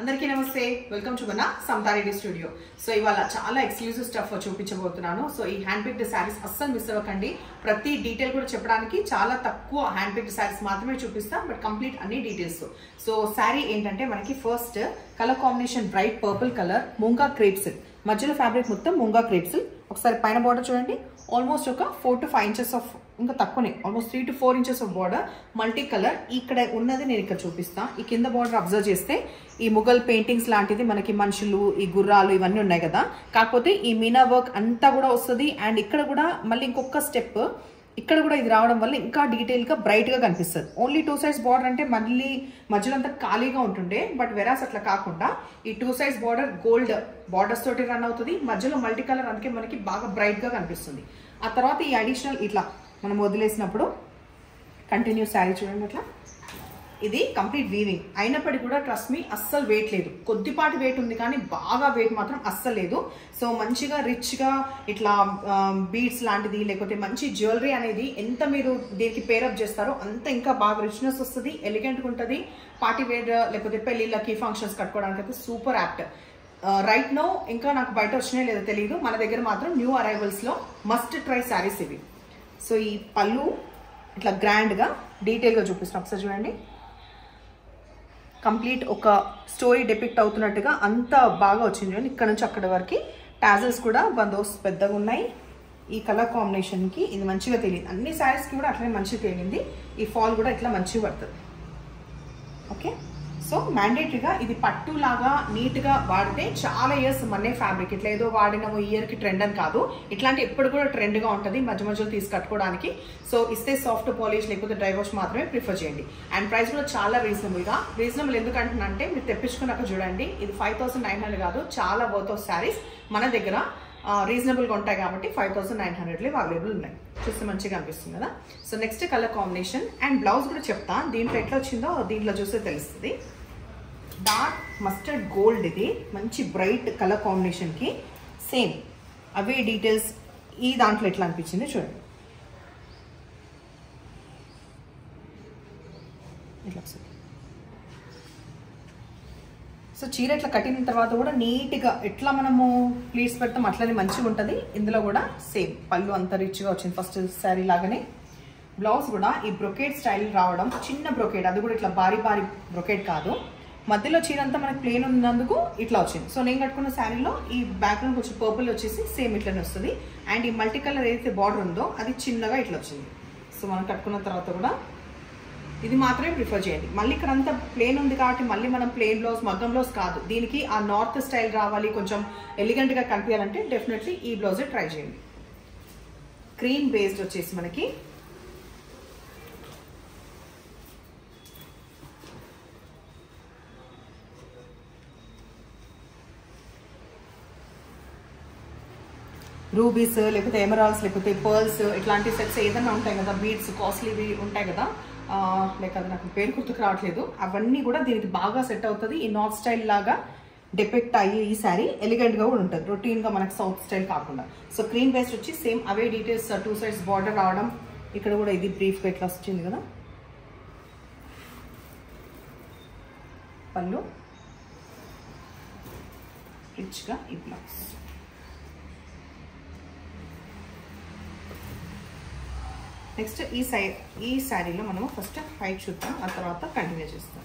అందరికీ నమస్తే welcome to మన సమతారెడ్డి స్టూడియో. సో ఇవాళ చాలా ఎక్స్క్లూజివ్ స్టఫ్ చూపించబోతున్నాను. సో ఈ హ్యాండ్ పిక్డ్ శారీస్ అస్సలు మిస్ అవ్వకండి. ప్రతి డీటెయిల్ కూడా చెప్పడానికి చాలా తక్కువ హ్యాండ్ పిక్డ్ శారీస్ మాత్రమే చూపిస్తాం, బట్ కంప్లీట్ అన్ని డీటెయిల్స్. సో శారీ ఏంటంటే మనకి first colour combination bright purple colour, munga crepe silk, మధ్యలో ఫ్యాబ్రిక్ మొత్తం ముంగా క్రేప్ సిల్క్. ఒకసారి పైన బార్డర్ చూడండి, ఆల్మోస్ట్ ఒక 4 to 5 ఇంచెస్ ఆఫ్, ఇంకా తక్కువనే, almost 3 to 4 inches of border, multi colour. ఇక్కడ ఉన్నది నేను ఇక్కడ చూపిస్తాను. ఈ కింద బార్డర్ అబ్జర్వ్ చేస్తే ఈ ముఘల్ పెయింటింగ్స్ లాంటిది మనకి మనుషులు, ఈ గుర్రాలు ఇవన్నీ ఉన్నాయి కదా, కాకపోతే ఈ మీనా వర్క్ అంతా కూడా వస్తుంది. అండ్ ఇక్కడ కూడా మళ్ళీ ఇంకొక స్టెప్, ఇక్కడ కూడా ఇది రావడం వల్ల ఇంకా డీటెయిల్గా బ్రైట్గా కనిపిస్తుంది. ఓన్లీ 2 sides బార్డర్ అంటే మళ్ళీ మధ్యలో అంతా ఖాళీగా ఉంటుండే, బట్ వెరాస్ అట్లా కాకుండా ఈ 2 sides బార్డర్ గోల్డ్ బార్డర్స్ తోటి రన్ అవుతుంది, మధ్యలో మల్టీ కలర్, అందుకే మనకి బాగా బ్రైట్గా కనిపిస్తుంది. ఆ తర్వాత ఈ అడిషనల్ ఇట్లా మనం వదిలేసినప్పుడు కంటిన్యూ శారీ చూడండి, అట్లా ఇది కంప్లీట్ వీవింగ్ అయినప్పటికీ కూడా ట్రస్ట్ మీ అస్సలు వెయిట్ లేదు. కొద్దిపాటి వెయిట్ ఉంది కానీ బాగా వెయిట్ మాత్రం అస్సలు లేదు. సో మంచిగా రిచ్గా ఇట్లా బీడ్స్ లాంటిది లేకపోతే మంచి జ్యువెలరీ అనేది ఎంత మీరు దీనికి పేరప్ చేస్తారో అంత ఇంకా బాగా రిచ్నెస్ వస్తుంది, ఎలిగెంట్గా ఉంటుంది. పార్టీ వేర్ లేకపోతే పెళ్ళిళ్ళకి ఫంక్షన్స్ కట్టుకోవడానికి అయితే సూపర్ యాప్ట్. రైట్ నో ఇంకా నాకు బయట వచ్చినాయో లేదో తెలియదు, మన దగ్గర మాత్రం న్యూ అరైవల్స్లో మస్ట్ ట్రై శారీస్ ఇవి. సో ఈ పళ్ళు ఇట్లా గ్రాండ్గా డీటెయిల్గా చూపిస్తాను, ఒకసారి చూడండి. కంప్లీట్ ఒక స్టోరీ డిపిక్ట్ అవుతున్నట్టుగా అంత బాగా వచ్చింది చూడండి. ఇక్కడ నుంచి అక్కడ వరకు టాజల్స్ కూడా బందోబస్తు పెద్దగా ఉన్నాయి. ఈ కలర్ కాంబినేషన్కి ఇది మంచిగా తెలియదు, అన్ని శారీస్కి కూడా అట్లనే మంచిగా తెలియంది. ఈ ఫాల్ కూడా ఇట్లా మంచిగా పడుతుంది. ఓకే, సో మ్యాండేటరీగా ఇది పట్టు లాగా నీట్గా వాడితే చాలా ఇయర్స్ మనే ఫ్యాబ్రిక్. ఇట్లా ఏదో వాడినమో ఇయర్కి ట్రెండ్ అని కాదు, ఇట్లాంటి ఎప్పుడు కూడా ట్రెండ్గా ఉంటుంది మధ్య మధ్యలో తీసి కట్టుకోవడానికి. సో ఇస్తే సాఫ్ట్ పాలిష్ లేకపోతే డ్రై వాష్ మాత్రమే ప్రిఫర్ చేయండి. అండ్ ప్రైస్ కూడా చాలా రీజనబుల్ ఎందుకంటున్నా అంటే మీరు తెప్పించుకున్నాక చూడండి, ఇది 5900 కాదు, చాలా వర్త్ ఆఫ్ శారీస్ మన దగ్గర రీజనబుల్గా ఉంటాయి కాబట్టి 5900లో అవైలబుల్ ఉన్నాయి. చూస్తే మంచిగా అనిపిస్తుంది కదా. So next colour combination and blouse కూడా చెప్తా, దీంట్లో ఎట్లా వచ్చిందో దీంట్లో చూస్తే తెలుస్తుంది. డార్క్ మస్టర్డ్ గోల్డ్, ఇది మంచి బ్రైట్ కలర్ కాంబినేషన్కి సేమ్ అవే డీటెయిల్స్. ఈ దాంట్లో ఎట్లా అనిపించింది చూడండి, ఇట్లా వస్తుంది. సో చీర ఇట్లా కట్టిన తర్వాత కూడా నీట్గా ఎట్లా మనము ప్లీట్స్ పెడతాం అట్లనే మంచిగా ఉంటుంది. ఇందులో కూడా సేమ్ పళ్ళు అంత రిచ్గా వచ్చింది ఫస్ట్ శారీ లాగానే. బ్లౌజ్ కూడా ఈ బ్రొకేట్ స్టైల్ రావడం, చిన్న బ్రొకేట్, అది కూడా ఇట్లా భారీ బ్రొకేట్ కాదు, మధ్యలో చీర అంతా మనకి ప్లేన్ ఉన్నందుకు ఇట్లా వచ్చింది. సో నేను కట్టుకున్న శారీలో ఈ బ్యాక్గ్రౌండ్ కొంచెం పర్పుల్ వచ్చేసి సేమ్ ఇట్లనే వస్తుంది. అండ్ ఈ మల్టీ కలర్ ఏదైతే బార్డర్ ఉందో అది చిన్నగా ఇట్లా వచ్చింది. సో మనం కట్టుకున్న తర్వాత కూడా ఇది మాత్రమే ప్రిఫర్ చేయండి. మళ్ళీ ఇక్కడ అంతా ప్లేన్ ఉంది కాబట్టి మళ్ళీ మనం ప్లేన్ బ్లౌజ్, మగ్గం బ్లౌజ్ కాదు, దీనికి ఆ నార్త్ స్టైల్ రావాలి, కొంచెం ఎలిగెంట్గా కనిపించాలంటే డెఫినెట్లీ ఈ బ్లౌజే ట్రై చేయండి. క్రీమ్ బేస్డ్ వచ్చేసి మనకి రూబీస్ లేకపోతే ఎమరాల్స్ లేకపోతే పర్ల్స్ ఇట్లాంటి సెట్స్ ఏదైనా ఉంటాయి కదా, బీడ్స్ కాస్ట్లీవి ఉంటాయి కదా, లైక్ అది నాకు పేరు గుర్తుకు రావట్లేదు, అవన్నీ కూడా దీనికి బాగా సెట్ అవుతుంది. ఈ నార్త్ స్టైల్ లాగా డిపెక్ట్ అయ్యి ఈ శారీ ఎలిగెంట్గా కూడా ఉంటుంది, రొటీన్గా మనకి సౌత్ స్టైల్ కాకుండా. సో క్రీమ్ బేస్డ్ వచ్చి సేమ్ అవే డీటెయిల్స్, 2 sides బార్డర్ రావడం, ఇక్కడ కూడా ఇది బ్రీఫ్గా ఇట్లా వచ్చింది కదా. పళ్ళు రిచ్గా ఈ బ్లౌజ్. నెక్స్ట్ ఈ శారీలో మనము ఫస్ట్ హైట్ చూద్దాం, ఆ తర్వాత కంటిన్యూ చేస్తాం.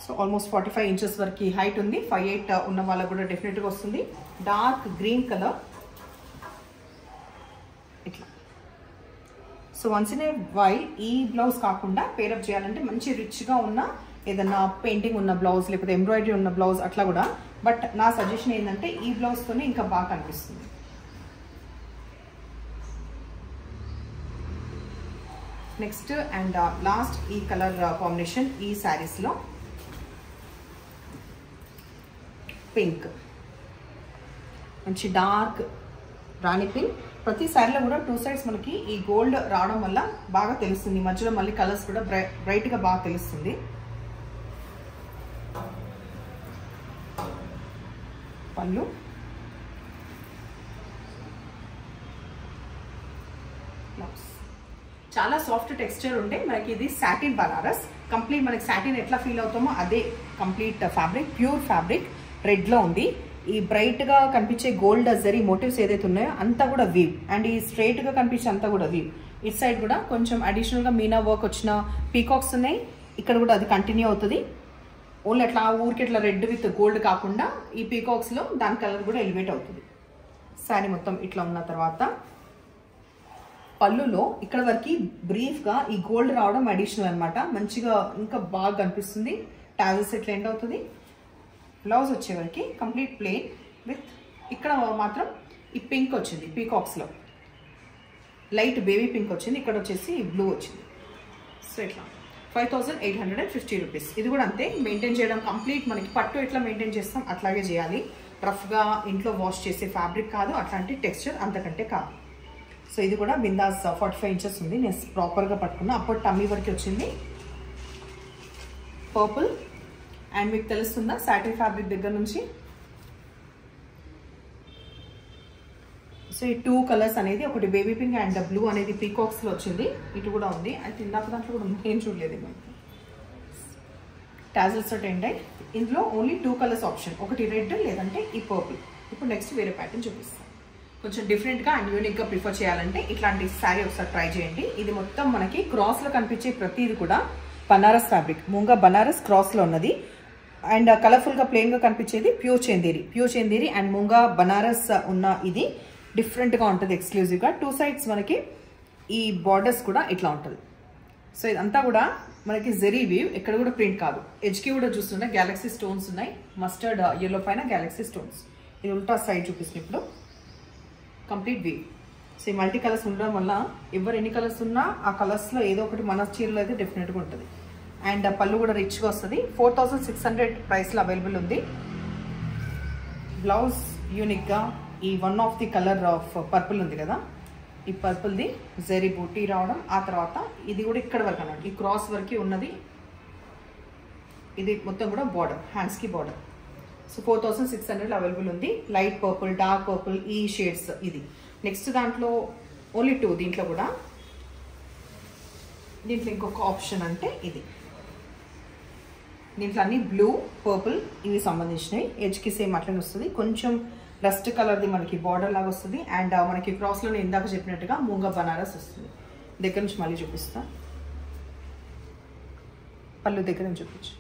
సో ఆల్మోస్ట్ 45 ఇంచెస్ వరకు హైట్ ఉంది. 5'8" ఉన్న వాళ్ళకు కూడా డెఫినెట్గా వస్తుంది. డార్క్ గ్రీన్ కలర్ ఇట్లా. So once in a while ఈ బ్లౌజ్ కాకుండా పేరప్ చేయాలంటే మంచి రిచ్గా ఉన్న ఏదన్నా పెయింటింగ్ ఉన్న బ్లౌజ్ లేకపోతే ఎంబ్రాయిడరీ ఉన్న బ్లౌజ్ అట్లా కూడా, బట్ నా సజెషన్ ఏంటంటే ఈ బ్లౌజ్తోనే ఇంకా బాగా కనిపిస్తుంది. నెక్స్ట్ అండ్ లాస్ట్ ఈ కలర్ కాంబినేషన్ ఈ శారీస్లో పింక్, మంచి డార్క్ రాణి పింక్. ప్రతి శారీలో కూడా 2 sides మనకి ఈ గోల్డ్ రావడం వల్ల బాగా తెలుస్తుంది, మధ్యలో మళ్ళీ కలర్స్ కూడా బ్రైట్గా బాగా తెలుస్తుంది. పళ్ళు బ్లౌజ్ చాలా సాఫ్ట్ టెక్స్చర్ ఉండే మనకి ఇది సాటిన్ బనారస్. కంప్లీట్ మనకి సాటిన్ ఎట్లా ఫీల్ అవుతామో అదే కంప్లీట్ ఫ్యాబ్రిక్, ప్యూర్ ఫ్యాబ్రిక్. రెడ్లో ఉంది. ఈ బ్రైట్గా కనిపించే గోల్డ్ జరీ మోటివ్స్ ఏదైతే ఉన్నాయో అంతా కూడా వీవ్, అండ్ ఈ స్ట్రైట్గా కనిపించే అంతా కూడా వీవ్. ఇట్ సైడ్ కూడా కొంచెం అడిషనల్గా మీనా వర్క్ వచ్చిన పీకాక్స్ ఉన్నాయి. ఇక్కడ కూడా అది కంటిన్యూ అవుతుంది. ఓన్లీ అట్లా ఊరికి ఇట్లా రెడ్ విత్ గోల్డ్ కాకుండా ఈ పీకాక్స్లో దాని కలర్ కూడా ఎలివేట్ అవుతుంది. శారీ మొత్తం ఇట్లా ఉన్న తర్వాత పళ్ళులో ఇక్కడ వరకు బ్రీఫ్గా ఈ గోల్డ్ రావడం అడిషనల్ అనమాట. మంచిగా ఇంకా బాగా కనిపిస్తుంది. టాజెస్ ఎట్లా ఎండ్ అవుతుంది. బ్లౌజ్ వచ్చేవరకు కంప్లీట్ ప్లెయిన్ విత్ ఇక్కడ మాత్రం ఈ పింక్ వచ్చింది పీకాక్స్లో, లైట్ బేబీ పింక్ వచ్చింది. ఇక్కడ వచ్చేసి బ్లూ వచ్చింది. సో ఇట్లా 5850 రూపీస్. ఇది కూడా అంతే. మెయింటైన్ చేయడం కంప్లీట్ మనకి పట్టు ఎట్లా మెయింటైన్ చేస్తాం అట్లాగే చేయాలి. రఫ్గా ఇంట్లో వాష్ చేసే ఫ్యాబ్రిక్ కాదు, అట్లాంటి టెక్స్చర్ అంతకంటే కాదు. సో ఇది కూడా బిందాస్ 45 ఇంచెస్ ఉంది. నేను ప్రాపర్గా పట్టుకున్నా. అప్పుడు టమ్మీ వరకు వచ్చింది. పర్పుల్ అండ్ మీకు తెలుస్తుందా సాటిన్ ఫ్యాబ్రిక్ దగ్గర నుంచి. సో ఈ 2 కలర్స్ అనేది ఒకటి బేబీ పింక్ అండ్ బ్లూ అనేది పీకాక్స్లో వచ్చింది. ఇటు కూడా ఉంది. అయితే ఇందాక దాంట్లో కూడా ఉంది, ఏం చూడలేదు. మనకి టాజల్స్ ఎండ్ అయ్యి ఇందులో ఓన్లీ 2 కలర్స్ ఆప్షన్, ఒకటి రెడ్ లేదంటే ఈ పర్పుల్. ఇప్పుడు నెక్స్ట్ వేరే ప్యాటర్న్ చూపిస్తాను. కొంచెం డిఫరెంట్గా అండ్ యూనిక్గా ప్రిఫర్ చేయాలంటే ఇట్లాంటి శారీ ఒకసారి ట్రై చేయండి. ఇది మొత్తం మనకి క్రాస్లో కనిపించే ప్రతిది కూడా బనారస్ ఫ్యాబ్రిక్, మూంగా బనారస్ క్రాస్లో ఉన్నది. అండ్ కలర్ఫుల్గా ప్లెయిన్గా కనిపించేది ప్యూర్ చందేరి అండ్ మూంగా బనారస్ ఉన్న ఇది డిఫరెంట్గా ఉంటుంది ఎక్స్క్లూజివ్గా. 2 సైడ్స్ మనకి ఈ బార్డర్స్ కూడా ఇట్లా ఉంటుంది. సో ఇదంతా కూడా మనకి జెరీ వీవ్, ఎక్కడ కూడా ప్రింట్ కాదు. ఎడ్జ్కి కూడా చూస్తుంటే గ్యాలక్సీ స్టోన్స్ ఉన్నాయి. మస్టర్డ్ ఎల్లో పైన గ్యాలక్సీ స్టోన్స్. ఇది ఉల్టా సైడ్ చూపిస్తుంది ఇప్పుడు. Complete weave. సో ఈ మల్టీ కలర్స్ ఉండడం వల్ల ఎవరు ఎన్ని కలర్స్ ఉన్నా ఆ కలర్స్లో ఏదో ఒకటి మన చీరలో అయితే డెఫినెట్గా ఉంటుంది. అండ్ పళ్ళు కూడా రిచ్గా వస్తుంది. 4600 ప్రైస్లో అవైలబుల్ ఉంది. బ్లౌజ్ యూనిక్గా ఈ one of the colour of purple ఉంది కదా, ఈ పర్పుల్ది జెరీ బూటీ రావడం. ఆ తర్వాత ఇది కూడా ఇక్కడ వరకు అన్నమాట, ఈ క్రాస్ వరకు ఉన్నది. ఇది మొత్తం కూడా బార్డర్, హ్యాండ్స్కి బార్డర్. సో 4600 అవైలబుల్ ఉంది. లైట్ పర్పుల్, డార్క్ పర్పుల్, ఈ షేడ్స్. ఇది నెక్స్ట్ దాంట్లో ఓన్లీ 2. దీంట్లో కూడా దీంట్లో ఇంకొక ఆప్షన్ అంటే ఇది. దీంట్లో అన్ని బ్లూ, పర్పుల్ ఇవి సంబంధించినవి. ఎడ్జ్కి సేమ్ అట్లనే వస్తుంది. కొంచెం రస్ట్ కలర్ది మనకి బార్డర్ లాగా వస్తుంది. అండ్ మనకి క్రాస్లో నేను ఇందాక చెప్పినట్టుగా మూంగా బనారస్ వస్తుంది. దగ్గర నుంచి మళ్ళీ చూపిస్తా. పళ్ళు దగ్గర నుంచి చూపించు.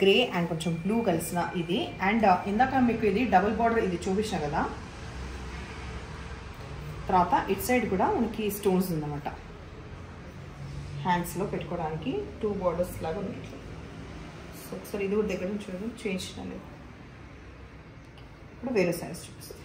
గ్రే అండ్ కొంచెం బ్లూ కలిసిన ఇది. అండ్ ఇందాక మీకు ఇది డబుల్ బార్డర్ ఇది చూపించిన కదా. తర్వాత ఇట్ సైడ్ కూడా మనకి స్టోన్స్ ఉందన్నమాట. హ్యాండ్స్లో పెట్టుకోవడానికి 2 బార్డర్స్ లాగా ఉంది. సో ఒకసారి ఇది కూడా దగ్గర నుంచి చూడండి, చేంజ్ లేదు. ఇప్పుడు వేరే శారీస్ చూపిస్తాను.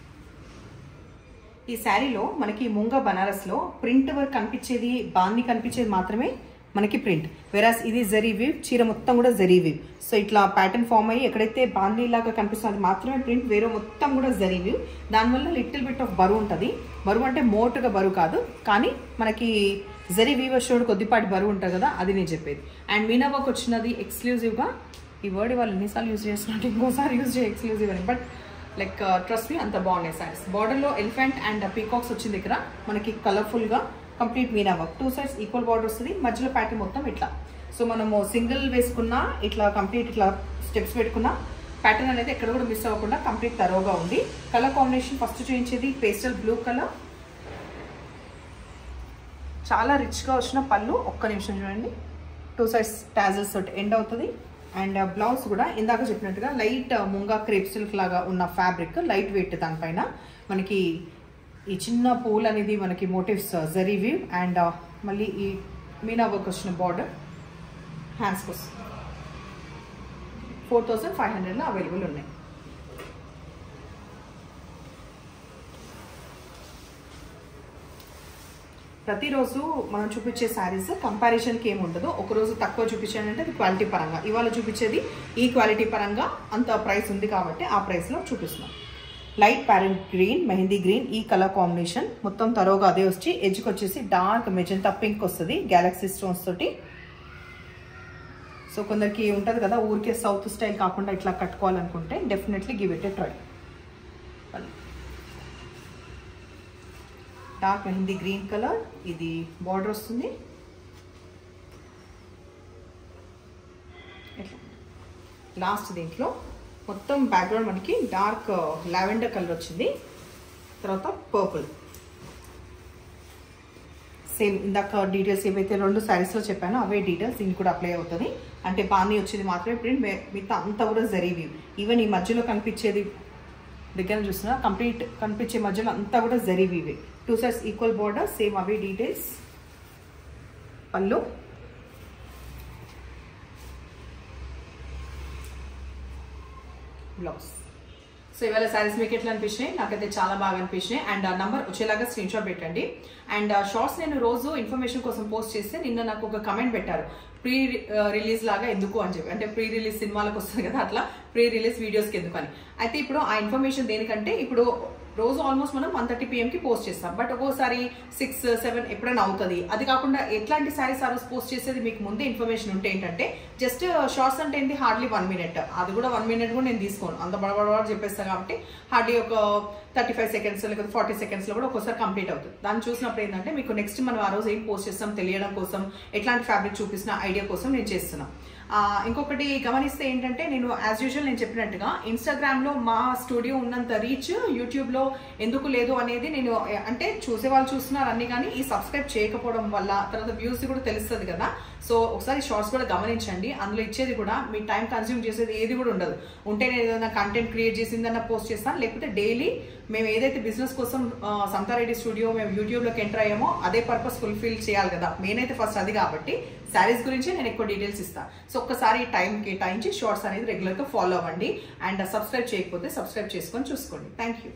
ఈ శారీలో మనకి మూంగా బనారస్లో ప్రింట్ వర్క్ కనిపించేది, బాంది కనిపించేది మాత్రమే మనకి ప్రింట్. వెరాస్ ఇది జరీ వీవ్, చీర మొత్తం కూడా జరీ వీవ్. సో ఇట్లా ప్యాటర్న్ ఫామ్ అయ్యి ఎక్కడైతే బాందీ లాగా కనిపిస్తుంది మాత్రమే ప్రింట్, వేరే మొత్తం కూడా జరీ వీవ్. దానివల్ల లిటిల్ బిట్ ఆఫ్ బరువు ఉంటుంది. బరువు అంటే మోటుగా బరువు కాదు, కానీ మనకి జరీ వీవర్ షోడ్ కొద్దిపాటి బరువు ఉంటుంది కదా, అది నేను చెప్పేది. అండ్ మీనా వర్క్ వచ్చినది ఎక్స్క్లూజివ్గా. ఈ వర్డ్ వాళ్ళు ఎన్నిసార్లు యూజ్ చేస్తున్నట్టు ఇంకోసారి యూజ్ చేయ ఎక్స్క్లూజివ్ అని. బట్ లైక్ ట్రస్ట్ మీ, అంత బాగున్నాయి సారీస్. బార్డర్లో ఎలిఫెంట్ అండ్ పీకాక్స్ వచ్చిన దగ్గర మనకి కలర్ఫుల్గా complete Meena work. 2 sides equal border వస్తుంది. మధ్యలో ప్యాటర్న్ మొత్తం ఇట్లా. సో మనము సింగిల్ వేసుకున్నా ఇట్లా కంప్లీట్ ఇట్లా స్టెప్స్ పెట్టుకున్నా ప్యాటర్న్ అనేది ఎక్కడ కూడా మిస్ అవ్వకుండా కంప్లీట్ తరోగా ఉంది. కలర్ కాంబినేషన్ ఫస్ట్ చూపించేది పేస్టల్ బ్లూ కలర్. చాలా రిచ్గా వచ్చిన పళ్ళు. ఒక్క నిమిషం చూడండి. 2 సైడ్స్ టాజల్స్ తోటి ఎండ్ అవుతుంది. అండ్ బ్లౌజ్ కూడా ఇందాక చెప్పినట్టుగా లైట్ ముంగా క్రేప్ సిల్క్ లాగా ఉన్న ఫ్యాబ్రిక్, లైట్ వెయిట్. దానిపైన మనకి ఈ చిన్న పూల్ అనేది మనకి మోటివ్స్ జరీ వీవ్. అండ్ మళ్ళీ ఈ మీనా వర్క్ వచ్చిన బార్డర్ హ్యాండ్స్కి వస్తుంది. 4500లో అవైలబుల్ ఉన్నాయి. ప్రతిరోజు మనం చూపించే శారీస్ కంపారిజన్కి ఏమి ఉండదు. ఒకరోజు తక్కువ చూపించానంటే అది క్వాలిటీ పరంగా, ఇవాళ చూపించేది ఈ క్వాలిటీ పరంగా అంత ప్రైస్ ఉంది కాబట్టి ఆ ప్రైస్లో చూపిస్తున్నాం. Light parrot green, mehndi green ఈ కలర్ కాంబినేషన్ మొత్తం తరోగా అదే వచ్చి ఎడ్జ్కి వచ్చేసి డార్క్ మెజెంటా పింక్ వస్తుంది గ్యాలక్సీ స్టోన్స్ తోటి. సో కొందరికి ఉంటుంది కదా ఊరికే సౌత్ స్టైల్ కాకుండా ఇట్లా కట్టుకోవాలనుకుంటే definitely give it a try. Dark mehndi green colour, ఇది బార్డర్ వస్తుంది. లాస్ట్ దీంట్లో మొత్తం బ్యాక్గ్రౌండ్ మనకి డార్క్ లావెండర్ కలర్ వచ్చింది. తర్వాత పర్పుల్. సేమ్ ఇందాక డీటెయిల్స్ ఏవైతే 2 శారీస్లో చెప్పానో అవే డీటెయిల్స్ దీనికి కూడా అప్లై అవుతుంది. అంటే బాందీ వచ్చేది మాత్రమే ప్రింట్, మిగతా అంతా కూడా జరీ వీవ్. ఈవెన్ ఈ మధ్యలో కనిపించేది దగ్గర చూస్తున్నా కంప్లీట్ కనిపించే మధ్యలో అంతా కూడా zari weave. 2 sides equal border, same అవే డీటెయిల్స్. పళ్ళు, బ్లౌజ్. సో ఇవాళ శారీస్ మీకు ఎట్లా అనిపించినాయి? నాకైతే చాలా బాగా అనిపించినాయి. అండ్ నంబర్ వచ్చేలాగా స్క్రీన్ షాట్ పెట్టండి. అండ్ షార్ట్స్ నేను రోజు ఇన్ఫర్మేషన్ కోసం పోస్ట్ చేస్తే నిన్న నాకు ఒక కమెంట్ పెట్టారు, ప్రీ రిలీజ్ లాగా ఎందుకు అని చెప్పి. అంటే ప్రీ రిలీజ్ సినిమాలకు వస్తుంది కదా, అట్లా ప్రీ రిలీజ్ వీడియోస్కి ఎందుకు అని. అయితే ఇప్పుడు ఆ ఇన్ఫర్మేషన్ దేనికంటే, ఇప్పుడు రోజు ఆల్మోస్ట్ మనం 1:30 PM పోస్ట్ చేస్తాం. బట్ ఒక్కోసారి 6, 7 ఎప్పుడైనా అవుతుంది. అది కాకుండా ఎట్లాంటి శారీస్ ఆ రోజు పోస్ట్ చేసేది మీకు ముందే ఇన్ఫర్మేషన్ ఉంటే ఏంటంటే, జస్ట్ షార్ట్స్ అంటే ఏంటి, హార్డ్లీ 1 minute. అది కూడా 1 minute కూడా నేను తీసుకోను, అంత బడబడ చెప్పేస్తాను కాబట్టి హార్డ్లీ ఒక 35 seconds లేకపోతే 40 seconds లో కూడా ఒక్కోసారి కంప్లీట్ అవుతుంది. దాన్ని చూసినప్పుడు ఏంటంటే మీకు నెక్స్ట్ మనం ఆ రోజు ఏం పోస్ట్ చేస్తాం తెలియడం కోసం, ఎట్లాంటి ఫ్యాబ్రిక్ చూపిస్తున్న ఐడియా కోసం నేను చేస్తున్నాను. ఇంకొకటి గమనిస్తే ఏంటంటే, నేను యాజ్ యూజువల్ నేను చెప్పినట్టుగా ఇన్స్టాగ్రామ్లో మా స్టూడియో ఉన్నంత రీచ్ యూట్యూబ్లో ఎందుకు లేదు అనేది నేను, అంటే చూసే వాళ్ళు చూస్తున్నారు అన్ని, కానీ ఈ సబ్స్క్రైబ్ చేయకపోవడం వల్ల తర్వాత వ్యూస్ కూడా తెలుస్తుంది కదా. సో ఒకసారి షార్ట్స్ కూడా గమనించండి. అందులో ఇచ్చేది కూడా మీ టైం కన్స్యూమ్ చేసేది ఏది కూడా ఉండదు. ఉంటే నేను ఏదైనా కంటెంట్ క్రియేట్ చేసిందన్నా పోస్ట్ చేస్తాను, లేకపోతే డైలీ మేము ఏదైతే బిజినెస్ కోసం సంతారెడ్డి స్టూడియో మేము యూట్యూబ్లోకి ఎంటర్ అయ్యామో అదే పర్పస్ ఫుల్ఫిల్ చేయాలి కదా. మెయిన్ అయితే ఫస్ట్ అది కాబట్టి శారీస్ గురించి నేను ఎక్కువ డీటెయిల్స్ ఇస్తాను. సో ఒక్కసారి టైం కేటాయించి షార్ట్స్ అనేది రెగ్యులర్గా ఫాలో అవ్వండి. అండ్ సబ్స్క్రైబ్ చేయకపోతే సబ్స్క్రైబ్ చేసుకొని చూసుకోండి. Thank you.